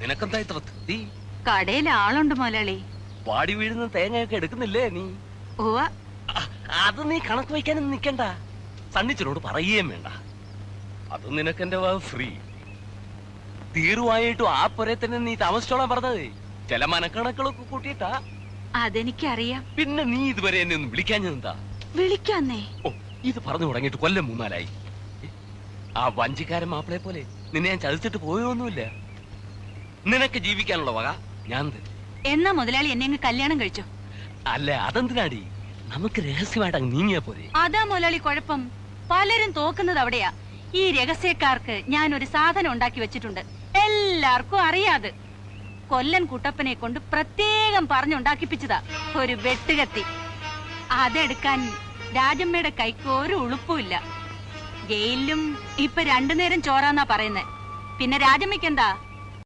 നിനക്കെന്താ ഇത്ര ധൃതി? കടയിൽ ആളുണ്ട് മുതലാളി. പാടി വീഴുന്ന തേങ്ങയൊക്കെ എടുക്കുന്നില്ലേ നീ? ഓവ. അത് നീ കണക്ക് വയ്ക്കാനും നിക്കണ്ട. സണ്ണിച്ചനോട് പറയുകയും വേണ്ട. അത് നിനക്കെന്റെ ഫ്രീ. തീർവായിട്ടും ആ പുരേ തന്നെ നീ താമസിച്ചോളാൻ പറഞ്ഞത്. ചില മനക്കണക്കുകളൊക്കെ കൂട്ടിയിട്ടാ. അതെനിക്കറിയാം. പിന്നെ നീ ഇതുവരെ എന്നെ ഒന്ന് വിളിക്കാഞ്ഞെന്താ? വിളിക്കാന്നേ. ഓ, ഇത് പറഞ്ഞു തുടങ്ങിയിട്ട് കൊല്ലം 3-4 ആ വഞ്ചിക്കാരൻ മാപ്പിളെ പോലെ നിന്നെ ഞാൻ ചതിച്ചിട്ട് പോയൊന്നുമില്ല. നിനക്ക് ജീവിക്കാനുള്ള വക ഞാൻ തരും. എന്നാ മുതലാളി എന്നെ അങ്ങ് കല്യാണം കഴിച്ചോ? അല്ല, അതെന്തിനാടി? നമുക്ക് രഹസ്യമായിട്ട് അങ്ങ് നീങ്ങിയാ പോരെ? അതാ മുതലാളി കുഴപ്പം. പലരും തോക്കുന്നത് അവിടെയാ. ഈ രഹസ്യക്കാർക്ക് ഞാൻ ഒരു സാധനം ഉണ്ടാക്കി വെച്ചിട്ടുണ്ട്. എല്ലാവർക്കും അറിയാതെ. കൊല്ലൻ കുട്ടപ്പനെ കൊണ്ട് പ്രത്യേകം പറഞ്ഞുണ്ടാക്കിപ്പിച്ചതാ ഒരു വെട്ടുകത്തി. അതെടുക്കാൻ രാജമ്മയുടെ കൈക്ക് ഒരു ഉളുപ്പുമില്ല. ജയിലിലും ഇപ്പൊ 2 നേരം ചോറാന്നാ പറയുന്നേ. പിന്നെ രാജമ്മയ്ക്കെന്താ